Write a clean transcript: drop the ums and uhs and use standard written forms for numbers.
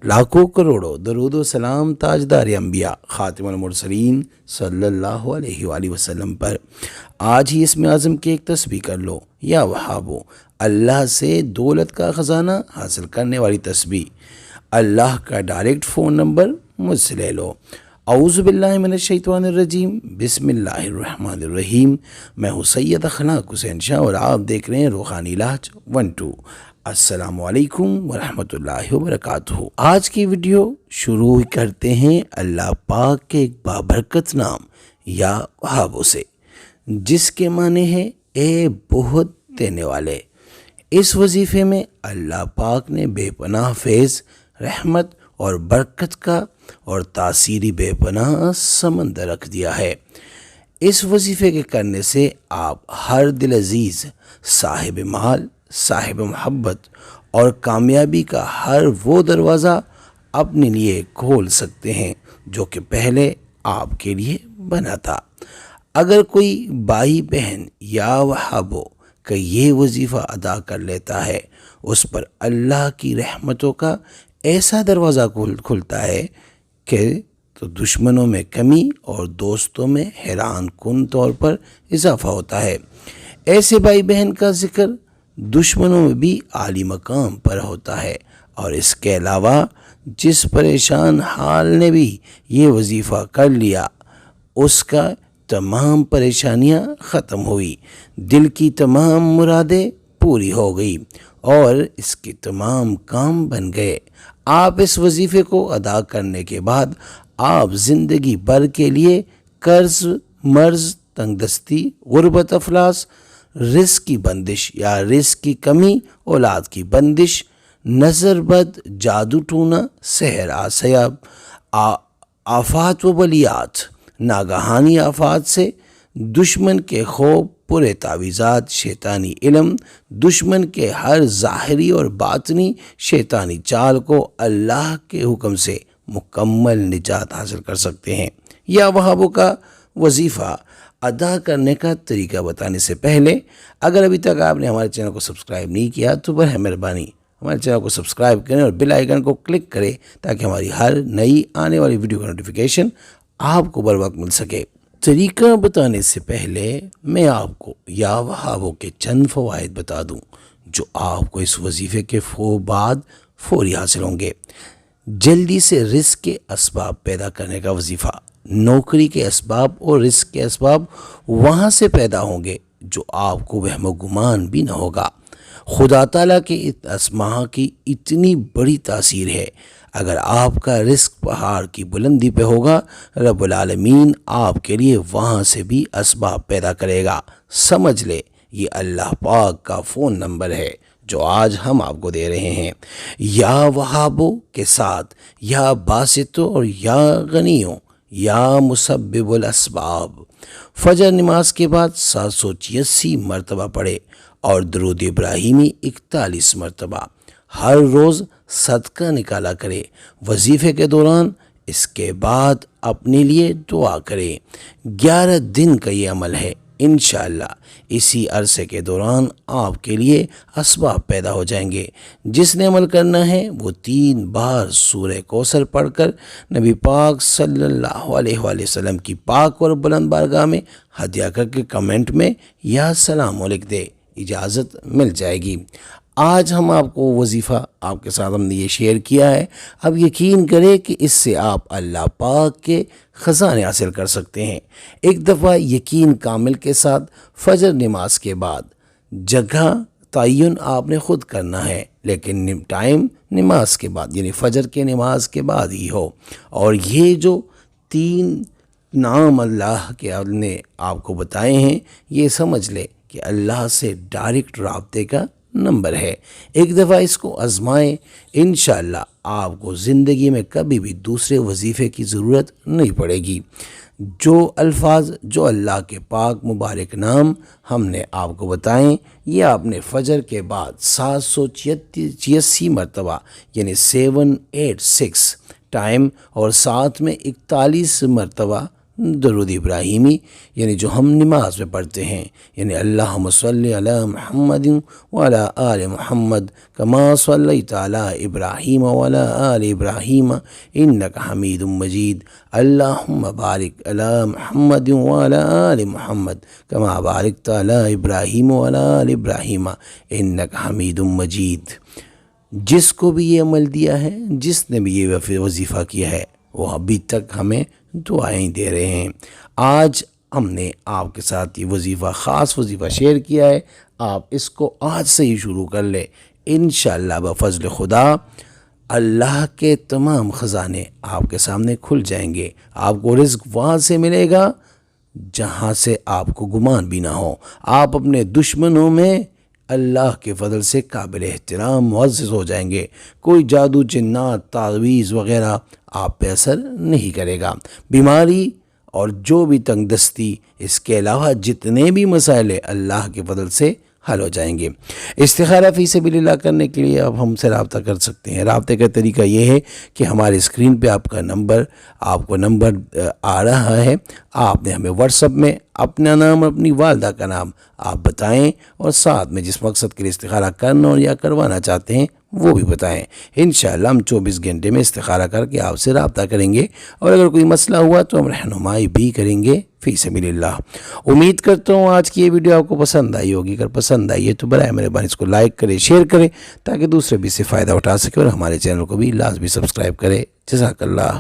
لاکھوں کروڑوں درود و سلام تاجدار انبیاء خاتم المرسلین صلی اللہ علیہ وآلہ وسلم پر۔ آج ہی اسم اعظم کی ایک تسبیح کر لو یا وہابو، اللہ سے دولت کا خزانہ حاصل کرنے والی تسبیح۔ اللہ کا ڈائریکٹ فون نمبر مجھ سے لے لو۔ اعوذ باللہ من الشیطان الرجیم، بسم اللہ الرحمن الرحیم۔ میں ہوں سید اخلاق حسین شاہ اور آپ دیکھ رہے ہیں روحانی علاج 12۔ السلام علیکم ورحمۃ اللہ وبرکاتہ۔ آج کی ویڈیو شروع کرتے ہیں اللہ پاک کے ایک بابرکت نام یا وہابو سے، جس کے معنی ہے اے بہت دینے والے۔ اس وظیفے میں اللہ پاک نے بے پناہ فیض، رحمت اور برکت کا اور تاثیری بے پناہ سمندر رکھ دیا ہے۔ اس وظیفے کے کرنے سے آپ ہر دل عزیز، صاحب مال، صاحب محبت اور کامیابی کا ہر وہ دروازہ اپنے لیے کھول سکتے ہیں جو کہ پہلے آپ کے لیے بنا تھا۔ اگر کوئی بھائی بہن یا وہابو کا یہ وظیفہ ادا کر لیتا ہے، اس پر اللہ کی رحمتوں کا ایسا دروازہ کھلتا ہے کہ تو دشمنوں میں کمی اور دوستوں میں حیران کن طور پر اضافہ ہوتا ہے۔ ایسے بھائی بہن کا ذکر دشمنوں میں بھی عالی مقام پر ہوتا ہے، اور اس کے علاوہ جس پریشان حال نے بھی یہ وظیفہ کر لیا، اس کا تمام پریشانیاں ختم ہوئی، دل کی تمام مرادیں پوری ہو گئی اور اس کے تمام کام بن گئے۔ آپ اس وظیفے کو ادا کرنے کے بعد آپ زندگی بھر کے لیے قرض، مرض، تنگ دستی، غربت، افلاس، رزق کی بندش یا رزق کی کمی، اولاد کی بندش، نظر بد، جادو ٹونا، سحر، آسیاب، آفات و بلیات، ناگہانی آفات سے، دشمن کے خوف، پورے تعویذات، شیطانی علم، دشمن کے ہر ظاہری اور باطنی شیطانی چال کو اللہ کے حکم سے مکمل نجات حاصل کر سکتے ہیں۔ یا وہابو کا وظیفہ ادا کرنے کا طریقہ بتانے سے پہلے، اگر ابھی تک آپ نے ہمارے چینل کو سبسکرائب نہیں کیا تو برائے مہربانی ہمارے چینل کو سبسکرائب کریں اور بیل آئیکن کو کلک کریں تاکہ ہماری ہر نئی آنے والی ویڈیو کا نوٹیفیکیشن آپ کو بر وقت مل سکے۔ طریقہ بتانے سے پہلے میں آپ کو یا وہابو کے چند فوائد بتا دوں جو آپ کو اس وظیفے کے بعد فوری حاصل ہوں گے۔ جلدی سے رزق کے اسباب پیدا کرنے کا وظیفہ۔ نوکری کے اسباب اور رزق کے اسباب وہاں سے پیدا ہوں گے جو آپ کو وہم و گمان بھی نہ ہوگا۔ خدا تعالیٰ کے اسماء کی اتنی بڑی تاثیر ہے، اگر آپ کا رزق پہاڑ کی بلندی پہ ہوگا، رب العالمین آپ کے لیے وہاں سے بھی اسباب پیدا کرے گا۔ سمجھ لے یہ اللہ پاک کا فون نمبر ہے جو آج ہم آپ کو دے رہے ہیں۔ یا وہابو کے ساتھ یا باسطوں اور یا غنیوں یا مسبب الاسباب فجر نماز کے بعد 786 مرتبہ پڑھے اور درود ابراہیمی 41 مرتبہ ہر روز صدقہ نکالا کرے۔ وظیفے کے دوران اس کے بعد اپنے لیے دعا کرے۔ 11 دن کا یہ عمل ہے، انشاءاللہ اسی عرصے کے دوران آپ کے لیے اسباب پیدا ہو جائیں گے۔ جس نے عمل کرنا ہے وہ 3 بار سورہ کوثر پڑھ کر نبی پاک صلی اللہ علیہ وآلہ وسلم کی پاک اور بلند بارگاہ میں ہدیہ کر کے کمنٹ میں یا سلام لکھ دے، اجازت مل جائے گی۔ آج ہم آپ کو وظیفہ آپ کے ساتھ ہم نے یہ شیئر کیا ہے، اب یقین کریں کہ اس سے آپ اللہ پاک کے خزانے حاصل کر سکتے ہیں۔ ایک دفعہ یقین کامل کے ساتھ فجر نماز کے بعد جگہ تعین آپ نے خود کرنا ہے، لیکن ٹائم نماز کے بعد یعنی فجر کے نماز کے بعد ہی ہو، اور یہ جو 3 نام اللہ کے نے آپ کو بتائے ہیں، یہ سمجھ لے کہ اللہ سے ڈائریکٹ رابطے کا نمبر ہے۔ ایک دفعہ اس کو آزمائیں، انشاءاللہ آپ کو زندگی میں کبھی بھی دوسرے وظیفے کی ضرورت نہیں پڑے گی۔ جو الفاظ، جو اللہ کے پاک مبارک نام ہم نے آپ کو بتائیں، یہ آپ نے فجر کے بعد 786 مرتبہ یعنی 786 ٹائم اور ساتھ میں 41 مرتبہ درود ابراہیمی یعنی جو ہم نماز میں پڑھتے ہیں، یعنی اللہم صلی علی محمد وعلی آل محمد کما صلیت علی ابراہیم وعلی آل ابراہیم انک حمید مجید، اللہم بارک علی محمد وعلی آل محمد کما بارکت علی ابراہیم وعلی آل ابراہیم انک حمید مجید۔ جس کو بھی یہ عمل دیا ہے، جس نے بھی یہ وظیفہ کیا ہے، وہ ابھی تک ہمیں دعائیں دے رہے ہیں۔ آج ہم نے آپ کے ساتھ یہ وظیفہ، خاص وظیفہ شیئر کیا ہے، آپ اس کو آج سے ہی شروع کر لیں، انشاءاللہ بفضل خدا اللہ کے تمام خزانے آپ کے سامنے کھل جائیں گے۔ آپ کو رزق وہاں سے ملے گا جہاں سے آپ کو گمان بھی نہ ہو۔ آپ اپنے دشمنوں میں اللہ کے فضل سے قابل احترام معزز ہو جائیں گے۔ کوئی جادو، جنات، تعویذ وغیرہ آپ پہ اثر نہیں کرے گا۔ بیماری اور جو بھی تنگ دستی، اس کے علاوہ جتنے بھی مسائل اللہ کے فضل سے حل ہو جائیں گے۔ استخارہ فی سبیل اللہ کرنے کے لیے آپ ہم سے رابطہ کر سکتے ہیں۔ رابطے کا طریقہ یہ ہے کہ ہمارے اسکرین پہ آپ کو نمبر آ رہا ہے، آپ نے ہمیں واٹس ایپ میں اپنا نام، اپنی والدہ کا نام آپ بتائیں، اور ساتھ میں جس مقصد کے لیے استخارہ کرنا اور یا کروانا چاہتے ہیں وہ بھی بتائیں۔ انشاءاللہ ہم 24 گھنٹے میں استخارہ کر کے آپ سے رابطہ کریں گے، اور اگر کوئی مسئلہ ہوا تو ہم رہنمائی بھی کریں گے فی سبیل اللہ۔ امید کرتا ہوں آج کی یہ ویڈیو آپ کو پسند آئی ہوگی۔ اگر پسند آئی ہے تو برائے مہربانی اس کو لائک کریں، شیئر کریں، تاکہ دوسرے بھی اس سے فائدہ اٹھا سکے، اور ہمارے چینل کو بھی لازمی سبسکرائب کریں۔ جزاک اللہ۔